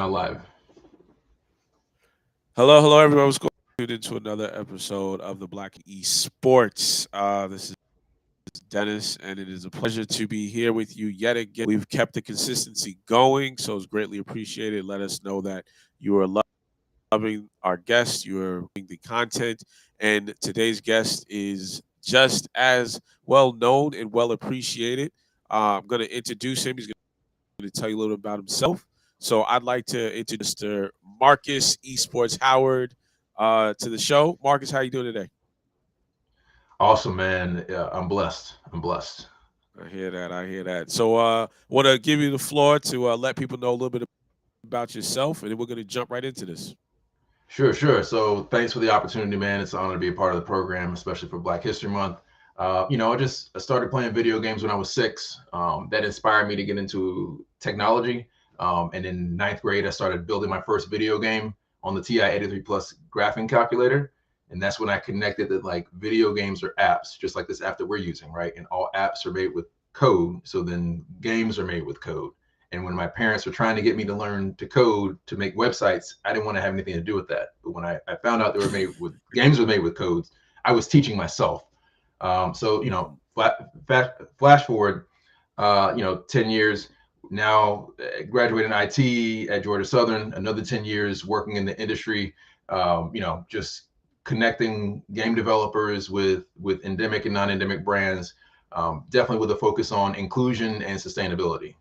Live. Hello, everyone. What's going on? Tuned into another episode of the Black Esports. This is Dennis, and it is a pleasure to be here with you yet again. We've kept the consistency going, so it's greatly appreciated. Let us know that you are loving our guests, you are loving the content, and today's guest is just as well known and well appreciated. I'm going to introduce him. He's going to tell you a little about himself. So I'd like to introduce Mr. Marcus Esports Howard to the show. Marcus, how you doing today? Awesome, man. Yeah, I'm blessed. I'm blessed. I hear that. I hear that. So want to give you the floor to let people know a little bit about yourself, and then we're going to jump right into this. Sure. So thanks for the opportunity, man. It's an honor to be a part of the program, especially for Black History Month. I started playing video games when I was 6. That inspired me to get into technology. And in ninth grade, I started building my first video game on the TI 83 Plus graphing calculator. And that's when I connected that like video games are apps, just like this app that we're using, right? And all apps are made with code. So then games are made with code. And when my parents were trying to get me to learn to code to make websites, I didn't want to have anything to do with that. But when I found out they were made with games were made with codes, I was teaching myself. Mhm. Flash forward, 10 years now, graduated in IT at Georgia Southern, another 10 years working in the industry, just connecting game developers with endemic and non-endemic brands, definitely with a focus on inclusion and sustainability.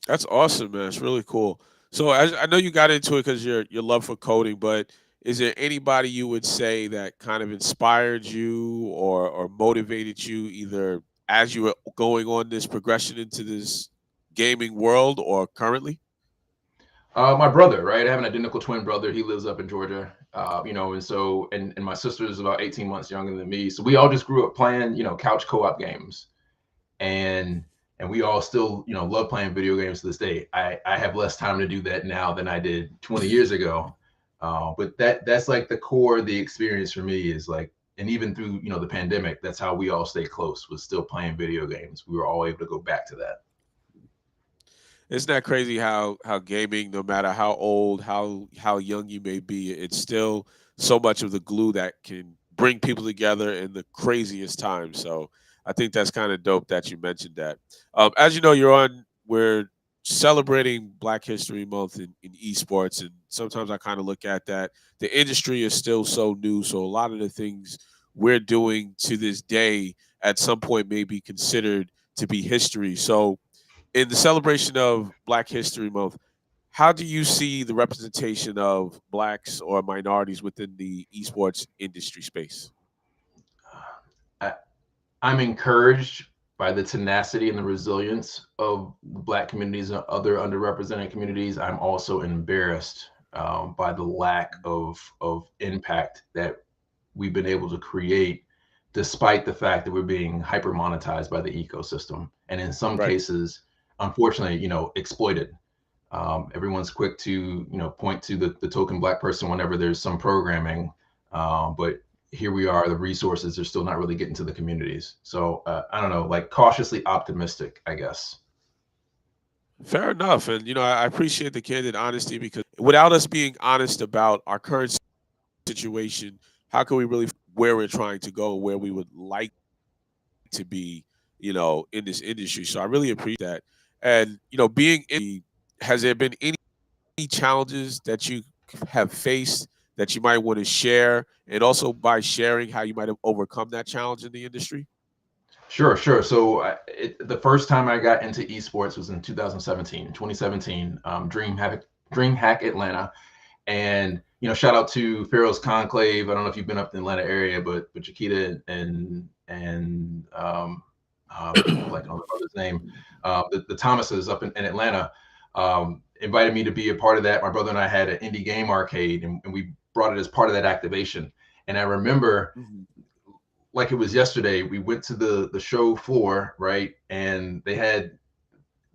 That's awesome, man. It's really cool. So I know you got into it because your love for coding, but is there anybody you would say that kind of inspired you or motivated you either as you were going on this progression into this gaming world or currently? My brother, right? I have an identical twin brother. He lives up in Georgia, and my sister is about 18 months younger than me. So we all just grew up playing, couch co-op games, and and we all still, love playing video games to this day. I have less time to do that now than I did 20 years ago, but that's like the core of the experience for me is like, and even through the pandemic, that's how we all stay close was still playing video games. We were all able to go back to that. Isn't that crazy how gaming, no matter how old, how young you may be, it's still so much of the glue that can bring people together in the craziest times. So I think that's kind of dope that you mentioned that. As you know, we're celebrating Black History Month in esports, and sometimes I kind of look at that. The industry is still so new, so a lot of the things we're doing to this day at some point may be considered to be history. So in the celebration of Black History Month, how do you see the representation of blacks or minorities within the esports industry space? I, I'm encouraged by the tenacity and the resilience of the Black communities and other underrepresented communities. I'm also embarrassed by the lack of impact that we've been able to create, despite the fact that we're being hyper monetized by the ecosystem, and in some Right. cases, unfortunately, exploited. Everyone's quick to point to the token Black person whenever there's some programming, but here we are, the resources are still not really getting to the communities. So I don't know, like cautiously optimistic, I guess. Fair enough. And, I appreciate the candid honesty because without us being honest about our current situation, how can we really where we're trying to go, where we would like to be, in this industry? So I really appreciate that. And, being in, has there been any challenges that you have faced that you might want to share, and also by sharing how you might have overcome that challenge in the industry? Sure. So the first time I got into esports was in 2017, DreamHack Atlanta, and shout out to Pharaoh's Conclave. I don't know if you've been up in the Atlanta area, but Chiquita I'm blanking on the brother's name. The Thomases up in Atlanta invited me to be a part of that. My brother and I had an indie game arcade, and we brought it as part of that activation. And I remember, Mhm. like it was yesterday, we went to the show floor, right? And they had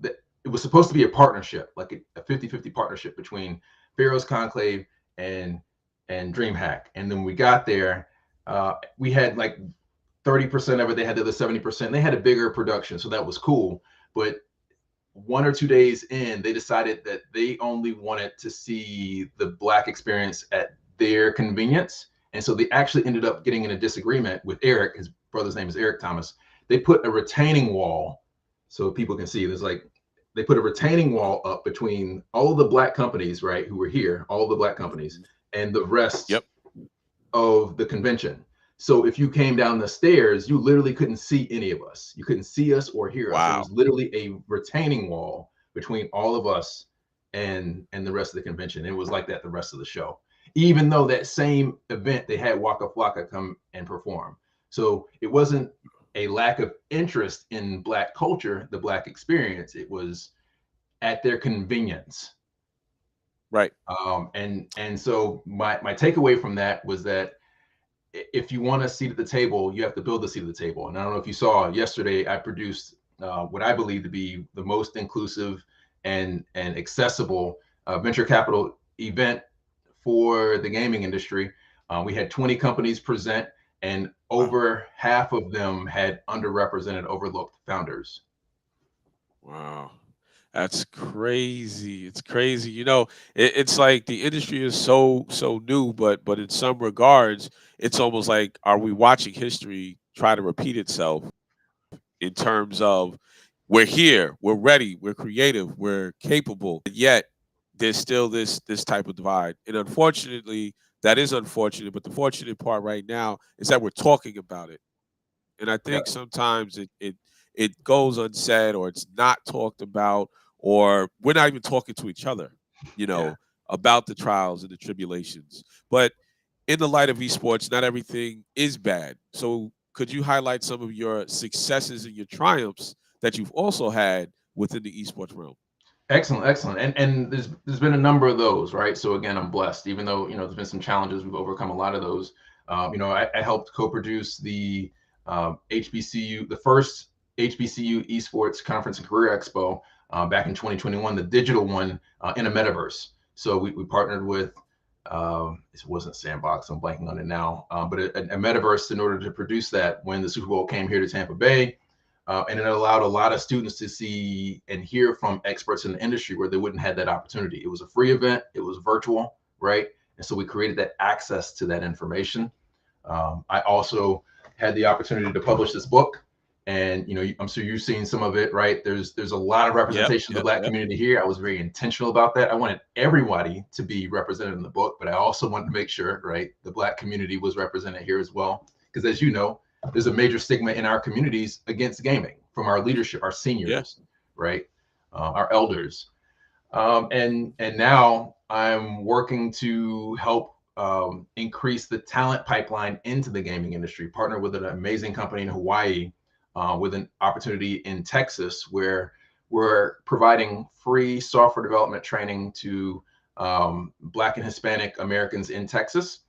it was supposed to be a partnership, like a 50-50 partnership between Pharaoh's Conclave and DreamHack. And then we got there, we had like 30% of it. They had the other 70%. They had a bigger production, so that was cool. But 1 or 2 days in, they decided that they only wanted to see the Black experience at their convenience. And so they actually ended up getting in a disagreement with Eric. His brother's name is Eric Thomas. They put a retaining wall so people can see. There's like, they put a retaining wall up between all of the Black companies, right, who were here, all of the Black companies, and the rest Yep. of the convention. So if you came down the stairs, you literally couldn't see any of us. You couldn't see us or hear us. It Wow. was literally a retaining wall between all of us and the rest of the convention. It was like that the rest of the show. Even though that same event they had Waka Flocka come and perform. So it wasn't a lack of interest in Black culture, the Black experience. It was at their convenience. Right. And so my takeaway from that was that if you want a seat at the table, you have to build a seat at the table. And I don't know if you saw yesterday, I produced what I believe to be the most inclusive and accessible venture capital event for the gaming industry. We had 20 companies present, and Wow. over half of them had underrepresented, overlooked founders. Wow. That's crazy. It's crazy. It's like the industry is so new, but in some regards, it's almost like, are we watching history try to repeat itself in terms of, we're here, we're ready, we're creative, we're capable, yet there's still this type of divide. And unfortunately, that is unfortunate. But the fortunate part right now is that we're talking about it. And I Yeah, think sometimes it goes unsaid, or it's not talked about, or we're not even talking to each other, you yeah. know, about the trials and the tribulations. But in the light of esports, not everything is bad. So could you highlight some of your successes and your triumphs that you've also had within the esports realm? Excellent, excellent. And there's been a number of those, right? So again, I'm blessed. Even though there's been some challenges, we've overcome a lot of those. I helped co-produce the HBCU, the first HBCU Esports Conference and Career Expo back in 2021, the digital one in a metaverse. So we partnered with it wasn't Sandbox, I'm blanking on it now, but a metaverse in order to produce that when the Super Bowl came here to Tampa Bay. And it allowed a lot of students to see and hear from experts in the industry where they wouldn't have that opportunity. It was a free event, it was virtual, right? And so we created that access to that information. I also had the opportunity to publish this book, and I'm sure you've seen some of it, right? There's a lot of Yep, representation of the yep, Black yep. community here. I was very intentional about that. I wanted everybody to be represented in the book, but I also wanted to make sure, right, the Black community was represented here as well, because as you know, there's a major stigma in our communities against gaming from our leadership, our Yeah. seniors, right, our elders, and now I'm working to help increase the talent pipeline into the gaming industry. Partner with an amazing company in Hawaii with an opportunity in Texas where we're providing free software development training to Black and Hispanic Americans in Texas,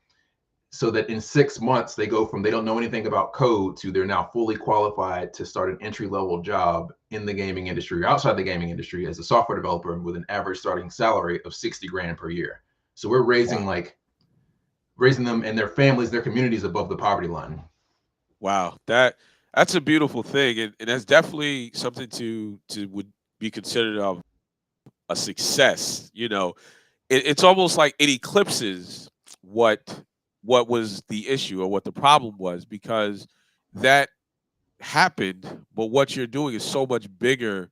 so that in 6 months they go from they don't know anything about code to they're now fully qualified to start an entry level job in the gaming industry or outside the gaming industry as a software developer with an average starting salary of 60 grand per year. So we're Wow. raising them and their families, their communities above the poverty line. Wow. That's a beautiful thing. And that's definitely something to would be considered a success. It's almost like it eclipses what what was the issue or what the problem was, because that happened, but what you're doing is so much bigger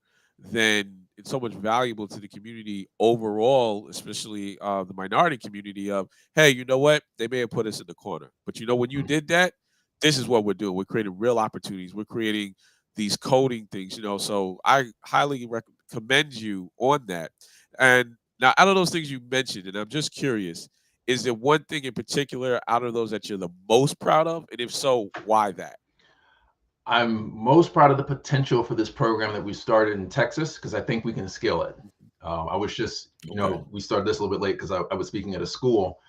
than, it's so much valuable to the community overall, especially the minority community. Of, hey, you know what, they may have put us in the corner, but when you did that, this is what we're doing. We're creating real opportunities. We're creating these coding things. So I highly commend you on that. And now, out of those things you mentioned, and I'm just curious, is there one thing in particular out of those that you're the most proud of, and if so, why that? I'm most proud of the potential for this program that we started in Texas because I think we can scale it. I was just, Okay. we started this a little bit late because I was speaking at a school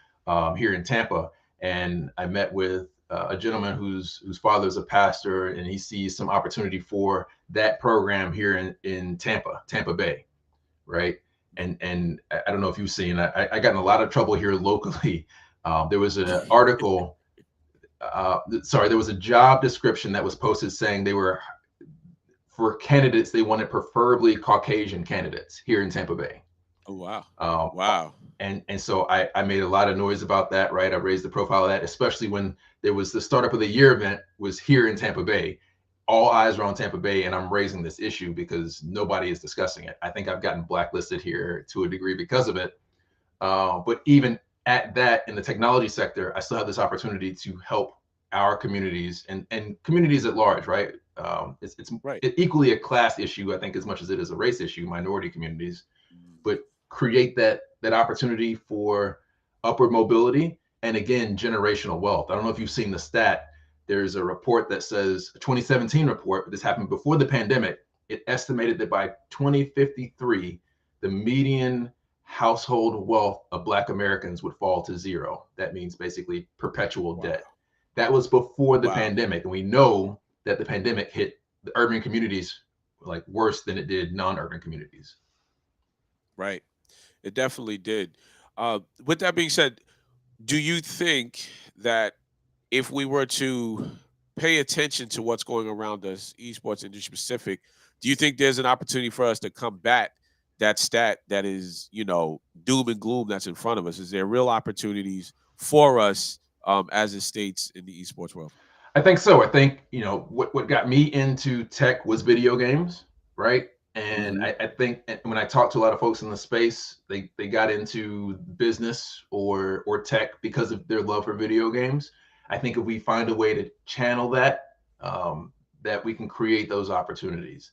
here in Tampa, and I met with a gentleman whose father is a pastor, and he sees some opportunity for that program here in Tampa Bay, right? And I don't know if you've seen, I got in a lot of trouble here locally. There was an article sorry, there was a job description that was posted saying they were for candidates, they wanted preferably Caucasian candidates here in Tampa Bay. Oh wow. Um, Wow. and so I made a lot of noise about that, right? I raised the profile of that, especially when there was the startup of the year event was here in Tampa Bay. All eyes are on Tampa Bay, and I'm raising this issue because nobody is discussing it. I think I've gotten blacklisted here to a degree because of it. But even at that, in the technology sector, I still have this opportunity to help our communities and communities at large, right? It's Right. equally a class issue, I think, as much as it is a race issue, minority communities, Mm. but create that opportunity for upward mobility and again generational wealth. I don't know if you've seen the stat. There's a report that says a 2017 report. This happened before the pandemic. It estimated that by 2053, the median household wealth of Black Americans would fall to zero. That means basically perpetual Wow. debt. That was before the Wow. pandemic, and we know that the pandemic hit the urban communities like worse than it did non-urban communities. Right. It definitely did. With that being said, do you think that if we were to pay attention to what's going around us, esports industry specific, do you think there's an opportunity for us to combat that stat that is, doom and gloom that's in front of us? Is there real opportunities for us as it states in the esports world? I think so. I think, what got me into tech was video games, right? And Hmm. I think when I talked to a lot of folks in the space, they got into business or tech because of their love for video games. I think if we find a way to channel that, that we can create those opportunities.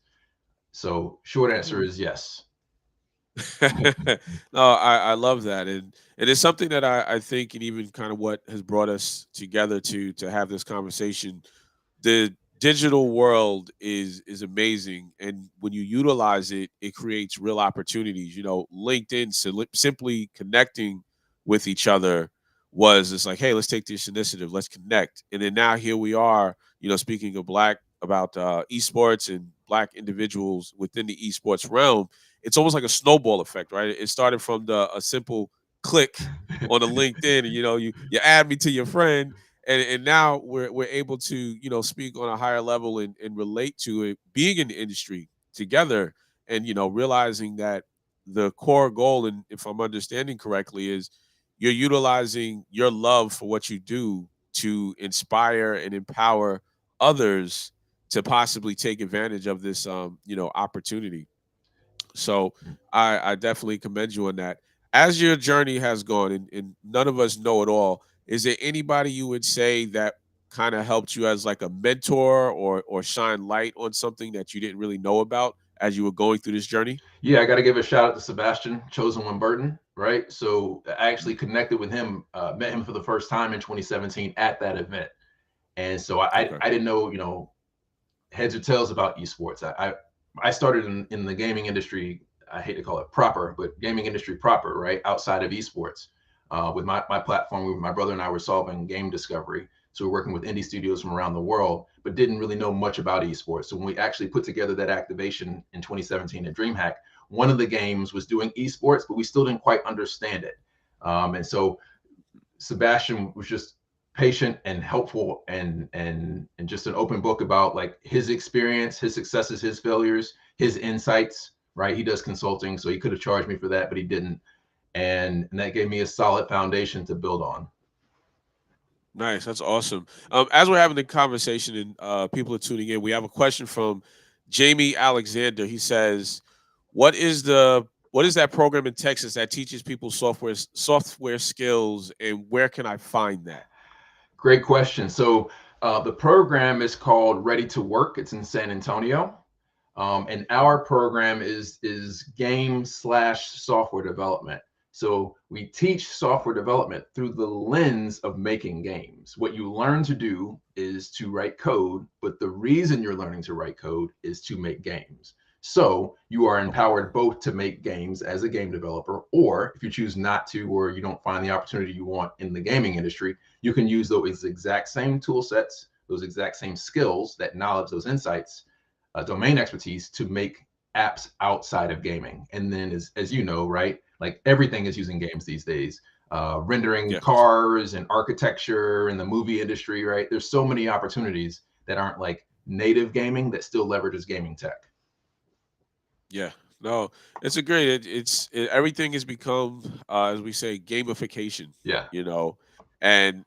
So short answer is yes. No, I love that, and it is something that I think, and even kind of what has brought us together to have this conversation. The digital world is amazing, and when you utilize it, it creates real opportunities. LinkedIn, simply connecting with each other was it's like, hey, let's take this initiative, let's connect, and then now here we are. Speaking of black about esports and black individuals within the esports realm, it's almost like a snowball effect, right? It started from a simple click on a LinkedIn, and you add me to your friend, and now we're able to speak on a higher level and relate to it, being in the industry together, and realizing that the core goal, and if I'm understanding correctly, is you're utilizing your love for what you do to inspire and empower others to possibly take advantage of this opportunity. So I definitely commend you on that. As your journey has gone, and none of us know it all, is there anybody you would say that kind of helped you as like a mentor or shine light on something that you didn't really know about as you were going through this journey? Yeah, I got to give a shout out to Sebastian, Chosen One Burton, right? So I actually Mm. connected with him, met him for the first time in 2017 at that event. And so Okay. I didn't know, heads or tails about esports. I started in the gaming industry. I hate to call it proper, but gaming industry proper, right? Outside of esports, with my platform, my brother and I were solving game discovery. So we're working with indie studios from around the world, but didn't really know much about esports. So when we actually put together that activation in 2017 at DreamHack, one of the games was doing esports, but we still didn't quite understand it. And so Sebastian was just patient and helpful and just an open book about like his experience, his successes, his failures, his insights, right? He does consulting, so he could have charged me for that, but he didn't. And that gave me a solid foundation to build on. Nice. That's awesome. As we're having the conversation and people are tuning in, we have a question from Jamie Alexander. He says, what is that program in Texas that teaches people software skills, and where can I find that?" Great question. So the program is called Ready to Work. It's in San Antonio. And Mhm. our program is game slash software development. So we teach software development through the lens of making games. What you learn to do is to write code, but the reason you're learning to write code is to make games. So you are Okay. empowered both to make games as a game developer, or if you choose not to, or you don't find the opportunity you want in the gaming industry, you can use those exact same tool sets, those exact same skills, that knowledge, those insights, domain expertise to make apps outside of gaming. And then, as you know, right, like everything is using games these days. Rendering Yes. cars and architecture in the movie industry, right? There's so many opportunities that aren't like native gaming that still leverages gaming tech. Yeah, no, it's a great. Everything has become, as we say, gamification. Yeah. You know, and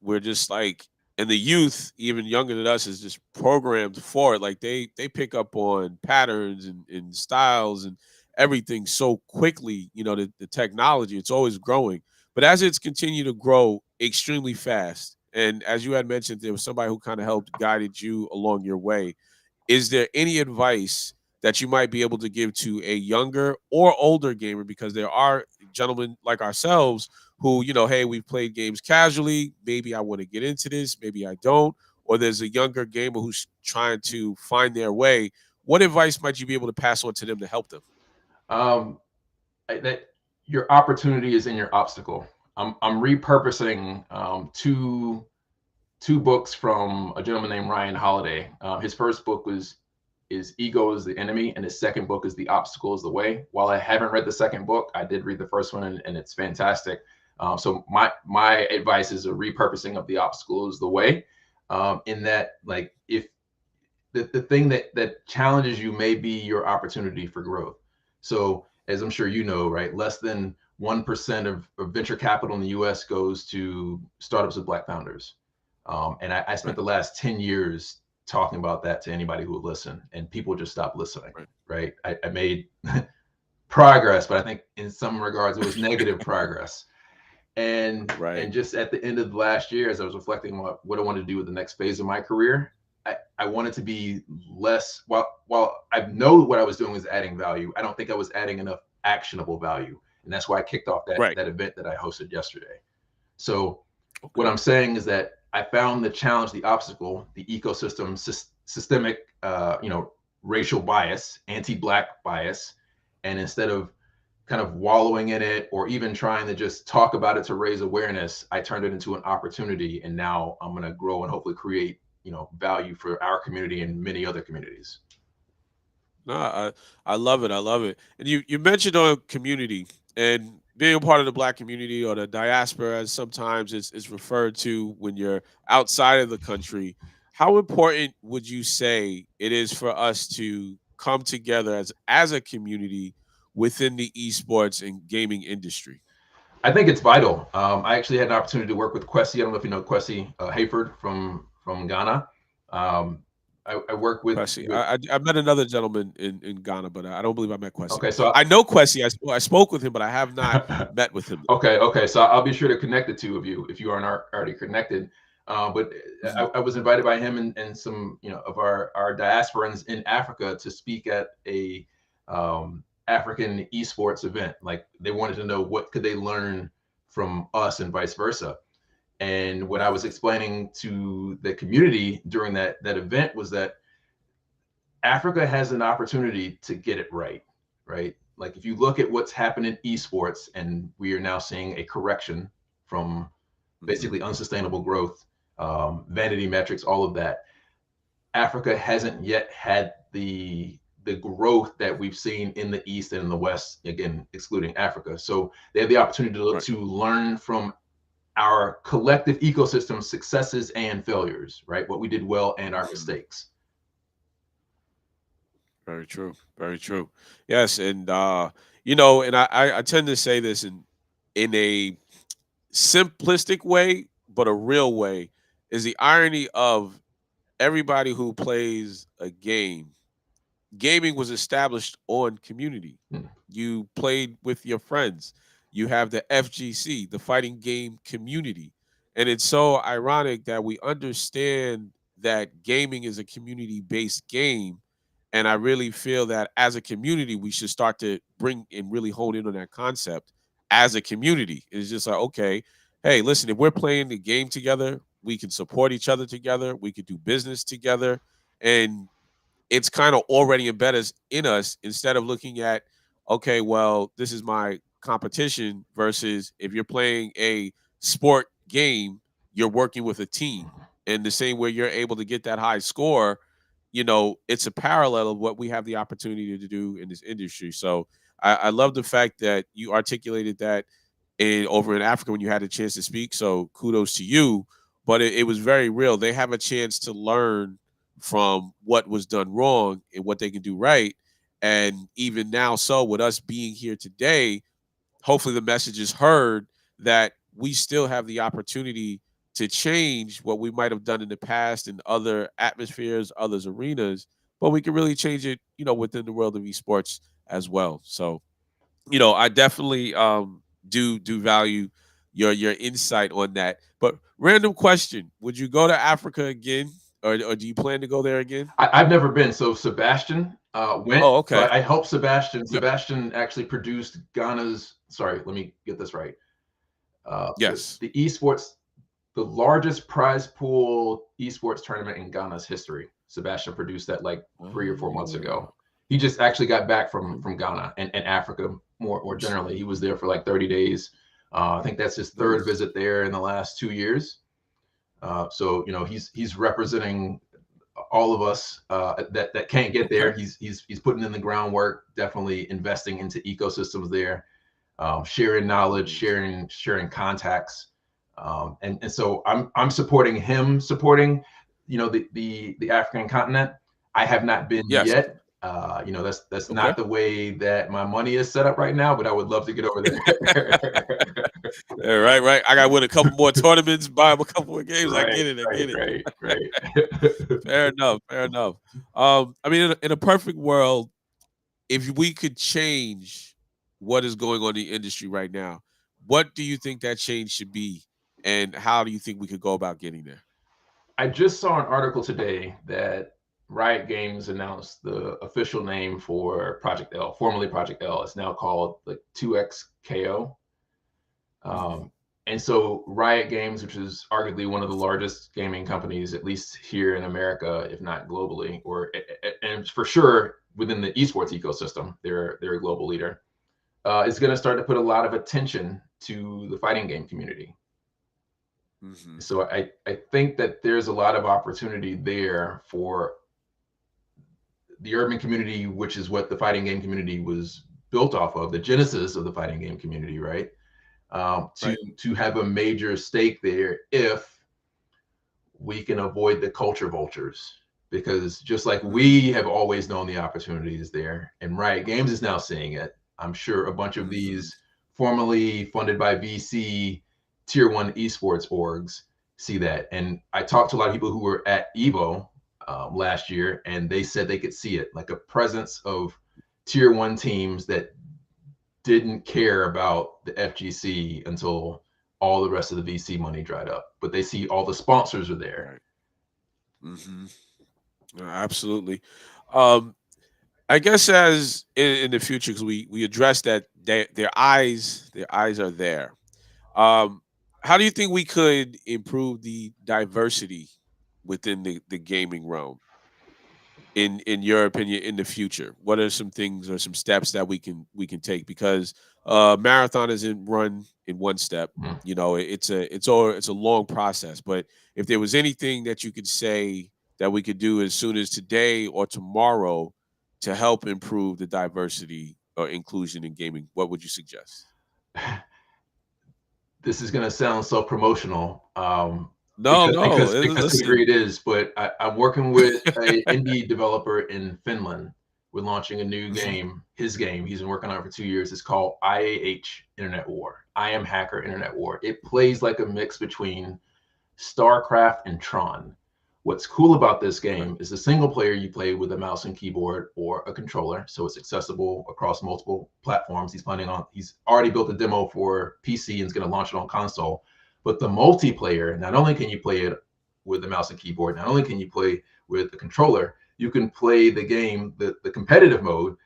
we're just like, and the youth, even younger than us, is just programmed for it. Like they pick up on patterns and styles and everything so quickly. You know, the technology, it's always growing, but as it's continued to grow extremely fast, and as you had mentioned, there was somebody who kind of helped guided you along your way. Is there any advice that you might be able to give to a younger or older gamer? Because there are gentlemen like ourselves who, hey, we've played games casually. Maybe I want to get into this, maybe I don't. Or there's a younger gamer who's trying to find their way. What advice might you be able to pass on to them to help them? Um, that your opportunity is in your obstacle. I'm repurposing two books from a gentleman named Ryan Holiday. His first book was is Ego is the Enemy, and his second book is The Obstacle is the Way. While I haven't read the second book, I did read the first one, and it's fantastic. So my advice is a repurposing of The Obstacle is the Way. In that, like, if the thing that challenges you may be your opportunity for growth. So as I'm sure you know, right, less than 1% of venture capital in the U.S. goes to startups with Black founders. And I spent Right, the last 10 years talking about that to anybody who would listen, and people just stopped listening, right, right? I made progress, but I think in some regards it was negative progress. And right. just at the end of the last year, as I was reflecting on what I wanted to do with the next phase of my career, I wanted to be less, while I know what I was doing was adding value, I don't think I was adding enough actionable value. And that's why I kicked off Right. that event that I hosted yesterday. So what Okay. I'm saying is that I found the challenge, the obstacle, the ecosystem, systemic, racial bias, anti-black bias, and instead of kind of wallowing in it or even trying to just talk about it to raise awareness, I turned it into an opportunity, and now I'm going to grow and hopefully create, value for our community and many other communities. No, I love it. I love it. And you mentioned on community and being a part of the black community or the diaspora, as sometimes it's referred to when you're outside of the country. How important would you say it is for us to come together as a community within the esports and gaming industry? I think it's vital. I actually had an opportunity to work with Kwesi. I don't know if you know Kwesi Hayford from Ghana. I work Kwesi. with. I met another gentleman in Ghana, but I don't believe I met Kwesi. Okay, so I know Kwesi. I spoke with him, but I have not met with him. okay. So I'll be sure to connect the two of you if you aren't already connected. But Mhm. I was invited by him and some, of our diasporans in Africa to speak at a African esports event. Like, they wanted to know what could they learn from us and vice versa. And what I was explaining to the community during that event was that Africa has an opportunity to get it right, right? Like, if you look at what's happened in esports, and we are now seeing a correction from Mhm. basically unsustainable growth, vanity metrics, all of that. Africa hasn't yet had the growth that we've seen in the East and in the West, again, excluding Africa. So they have the opportunity Right. to learn from our collective ecosystem successes and failures, right? What we did well and our Mhm. mistakes. Very true. Very true. Yes, and and I tend to say this in a simplistic way, but a real way, is the irony of everybody who plays a game. Gaming was established on community. Hmm. You played with your friends. You have the FGC, the fighting game community. And it's so ironic that we understand that gaming is a community based game. And I really feel that as a community, we should start to bring and really hone in on that concept as a community. It's just like, okay, hey, listen, if we're playing the game together, we can support each other together, we could do business together. And it's kind of already embedded in us instead of looking at, okay, well, this is my competition versus if you're playing a sport game, you're working with a team. And the same way you're able to get that high score, it's a parallel of what we have the opportunity to do in this industry. So I love the fact that you articulated that over in Africa when you had a chance to speak. So kudos to you. But it was very real. They have a chance to learn from what was done wrong and what they can do right. And even now, so with us being here today, hopefully the message is heard that we still have the opportunity to change what we might have done in the past in other atmospheres, others arenas, but we can really change it, within the world of esports as well. So, I definitely do value your insight on that. But random question: would you go to Africa again, or do you plan to go there again? I've never been. So Sebastian went. Oh, So okay. I helped Sebastian. Yep. Sebastian actually produced Ghana's. Sorry, let me get this right. Yes. The esports, the largest prize pool esports tournament in Ghana's history. Sebastian produced that like 3 or 4 months ago. Oh, He just actually got back okay. from Ghana and Africa more Nice. generally. He was there for like 30 days. I think that's his third Nice. visit there in the last 2 years. So he's representing all of us that can't get Okay. there. He's putting in the groundwork, definitely investing into ecosystems there, sharing knowledge, Nice. sharing contacts, and so I'm supporting him, supporting the African continent. I have not been Yes. yet. That's Okay. not the way that my money is set up right now, but I would love to get over there. Yeah, right, right. I got to win a couple more tournaments, buy him a couple more games. I Right, get it. I right, get it. right, right. Fair enough. Fair enough. I mean, in a perfect world, if we could change what is going on in the industry right now, what do you think that change should be, and how do you think we could go about getting there? I just saw an article today that Riot Games announced the official name for Project L, formerly Project L. It's now called like 2XKO. Hmm. Um, and so Riot Games, which is arguably one of the largest gaming companies, at least here in America, if not globally, and for sure within the esports ecosystem, they're a global leader. Is going to start to put a lot of attention to the fighting game community. Hmm. So I think that there's a lot of opportunity there for the urban community, which is what the fighting game community was built off of, the genesis of the fighting game community, right? To Right. have a major stake there if we can avoid the culture vultures. Because just like we Hmm. have always known the opportunity is there, and Riot Games is now seeing it. I'm sure a bunch of Hmm. these formerly funded by VC tier one esports orgs see that. And I talked to a lot of people who were at Evo last year, and they said they could see it, like a presence of tier one teams that didn't care about the FGC until all the rest of the VC money dried up. But they see all the sponsors are there. Right. Hmm. Absolutely. Um, I guess as in the future, because we addressed that their eyes are there. Um, how do you think we could improve the diversity within the gaming realm? In your opinion, in the future, what are some things or some steps that we can take? Because marathon isn't run in one step. Mm. It's a long process. But if there was anything that you could say that we could do as soon as today or tomorrow to help improve the diversity or inclusion in gaming, what would you suggest? This is going to sound so promotional, No, no. because to a degree Listen. it is. But I'm working with an indie developer in Finland. We're launching a new Mhm. game. His game. He's been working on it for 2 years. It's called IAH Internet War. I Am Hacker Internet War. It plays like a mix between StarCraft and Tron. What's cool about this Right. game is the single player you play with a mouse and keyboard or a controller, so it's accessible across multiple platforms. He's already built a demo for PC and is going to launch it on console. But the multiplayer, not only can you play it with the mouse and keyboard, not only can you play with the controller, you can play the game, the competitive mode,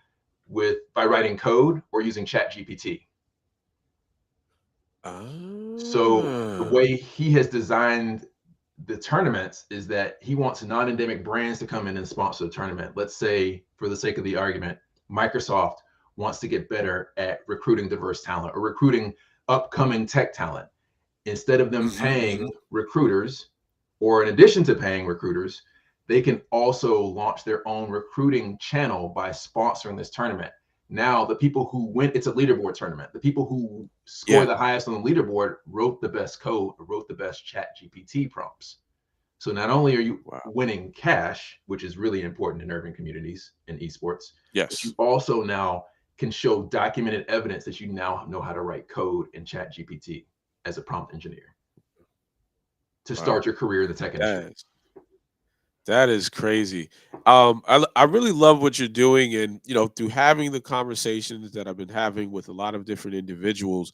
with by writing code or using Chat GPT. So the Ah. way he has designed the tournaments is that he wants non-endemic brands to come in and sponsor the tournament. Let's say, for the sake of the argument, Microsoft wants to get better at recruiting diverse talent or recruiting upcoming tech talent. Instead of them Hmm. Hmm. paying recruiters, or in addition to paying recruiters, they can also launch their own recruiting channel by sponsoring this tournament. Now, the people who win, it's a leaderboard tournament. The people who score Yeah. the highest on the leaderboard wrote the best code, or wrote the best chat GPT prompts. So not only are you Wow. winning cash, which is really important in urban communities in esports, but you Yes. also now can show documented evidence that you now know how to write code in Chat GPT as a prompt engineer to start Wow. your career in the tech industry. That That is crazy. I really love what you're doing, and through having the conversations that I've been having with a lot of different individuals,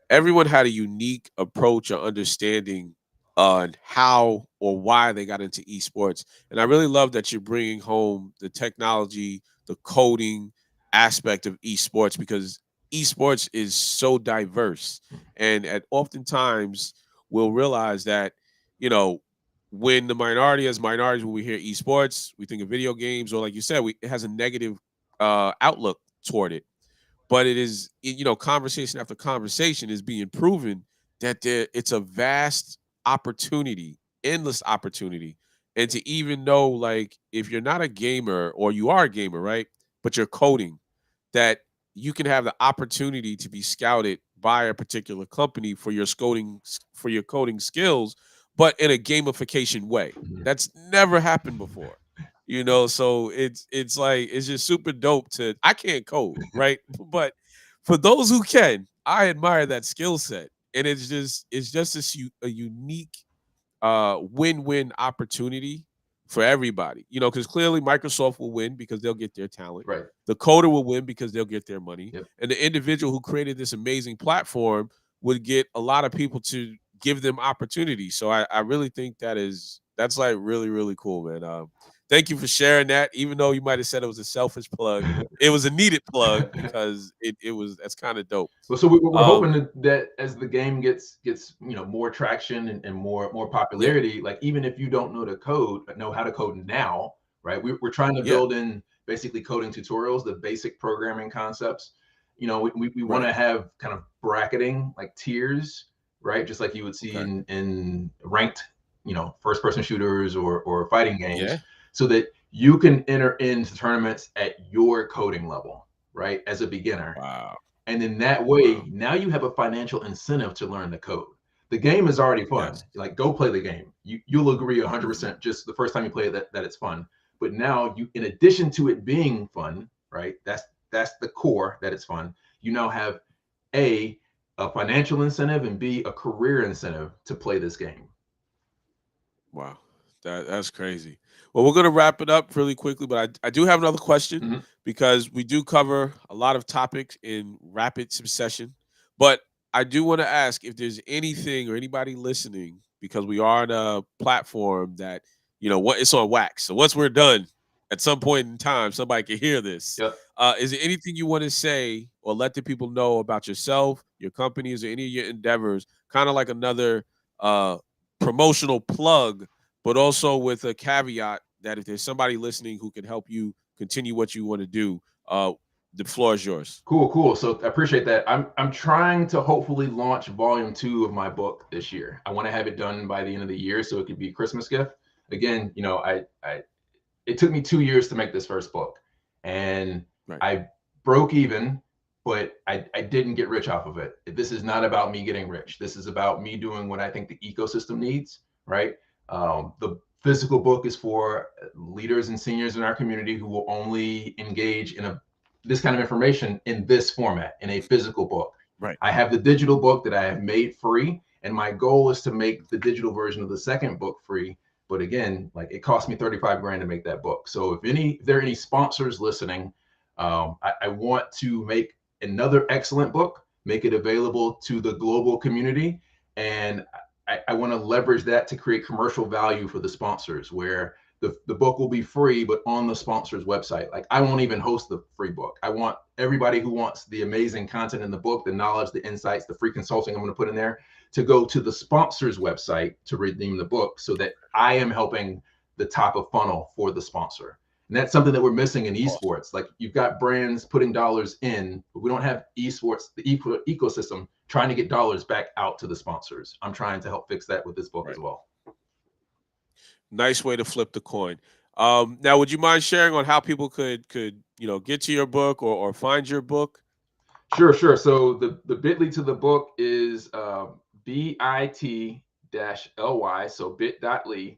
everyone had a unique approach or understanding on how or why they got into esports, and I really love that you're bringing home the technology, the coding aspect of esports because esports is so diverse, and at oftentimes we'll realize that you know when the minority as minorities, when we hear esports, we think of video games, or like you said, it has a negative outlook toward it. But conversation after conversation is being proven that it's a vast opportunity, endless opportunity, and to even know, like, if you're not a gamer or you are a gamer, right, but you're coding, that you can have the opportunity to be scouted by a particular company for your coding skills, but in a gamification way. Mhm. That's never happened before. So it's like it's just super dope to I can't code, right? But for those who can, I admire that skill set. And it's just a unique win-win opportunity for everybody. Because clearly Microsoft will win because they'll get their talent. Right. The coder will win because they'll get their money, Yep. and the individual who created this amazing platform would get a lot of people to give them opportunity. So I really think that's like really really cool, man. Thank you for sharing that. Even though you might have said it was a selfish plug, it was a needed plug because it was that's kind of dope. Well, so we're hoping Um, that as the game gets more traction and more yeah, popularity, like even if you don't know the code, but know how to code now, right? We're trying to yeah, build in basically coding tutorials, the basic programming concepts. We want right, to have kind of bracketing, like tiers, right? Just like you would see okay, in ranked, first person shooters or fighting games, yeah, so that you can enter into tournaments at your coding level, right? As a beginner, wow, and in that wow, way, now you have a financial incentive to learn the code. The game is already fun. yes. Like, go play the game. You'll agree Mhm. 100% just the first time you play it that it's fun. But now in addition to it being fun, right? That's the core that it's fun. You now have a a financial incentive and B a career incentive to play this game. Wow, that's crazy. Well, we're gonna wrap it up really quickly, but I do have another question Mhm. because we do cover a lot of topics in rapid succession. But I do want to ask if there's anything or anybody listening because we are on a platform that what it's on wax. So once we're done, at some point in time, somebody can hear this. Yep. Is there anything you want to say or let the people know about yourself, your companies, or any of your endeavors? Kind of like another uh, promotional plug, but also with a caveat that if there's somebody listening who can help you continue what you want to do, the floor is yours. Cool, cool. So I appreciate that. I'm trying to hopefully launch volume 2 of my book this year. I want to have it done by the end of the year so it could be a Christmas gift. Again, I it took me 2 years to make this first book, and Right, I broke even, but I didn't get rich off of it. This is not about me getting rich. This is about me doing what I think the ecosystem needs, right? The physical book is for leaders and seniors in our community who will only engage in this kind of information in this format, in a physical book. right, I have the digital book that I have made free, and my goal is to make the digital version of the second book free. But again, like, it cost me 35 grand to make that book. So if there are any sponsors listening, I want to make another excellent book, make it available to the global community, and I want to leverage that to create commercial value for the sponsors, where the book will be free, but on the sponsor's website. Like, I won't even host the free book. I want everybody who wants the amazing content in the book, the knowledge, the insights, the free consulting I'm going to put in there, to go to the sponsor's website to redeem the book, so that I am helping the top of funnel for the sponsor. And that's something that we're missing in awesome, esports. Like, you've got brands putting dollars in, but we don't have esports, the ecosystem trying to get dollars back out to the sponsors. I'm trying to help fix that with this book as right. well. Nice way to flip the coin. Now, would you mind sharing on how people could get to your book or find your book? Sure, sure. So the bit.ly to the book is bit-ly, so bit.ly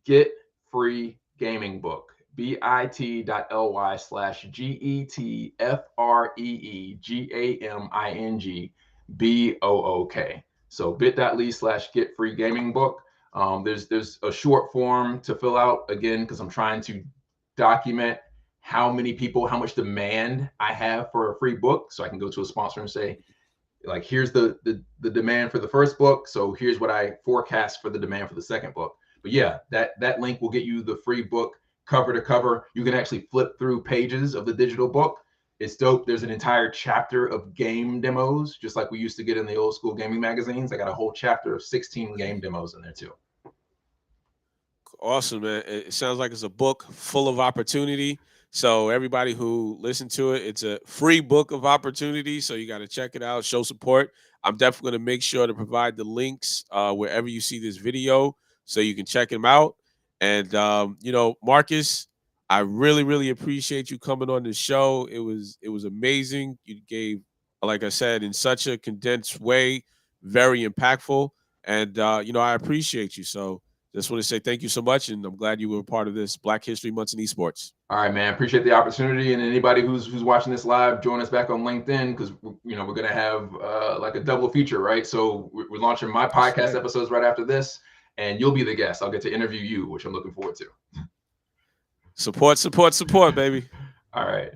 get free gaming book. bit.ly/GETFREEGAMINGBOOK. So bit.ly/get free gaming book. There's a short form to fill out again because I'm trying to document how many people, how much demand I have for a free book, so I can go to a sponsor and say, like, here's the demand for the first book, so here's what I forecast for the demand for the second book. But yeah, that link will get you the free book cover to cover. You can actually flip through pages of the digital book. It's dope. There's an entire chapter of game demos, just like we used to get in the old school gaming magazines. I got a whole chapter of 16 game demos in there too. Awesome, man. It sounds like it's a book full of opportunity. So everybody who listened to it, it's a free book of opportunity. So you got to check it out, show support. I'm definitely going to make sure to provide the links wherever you see this video so you can check them out. And Marcus, I really, really appreciate you coming on the show. It was amazing. You gave, like I said, in such a condensed way, very impactful. And I appreciate you. So just want to say thank you so much, and I'm glad you were a part of this Black History Month in Esports. All right, man. Appreciate the opportunity, and anybody who's watching this live, join us back on LinkedIn because we're gonna have like a double feature, right? So we're launching my podcast episodes right after this, and you'll be the guest. I'll get to interview you, which I'm looking forward to. Support, baby. All right.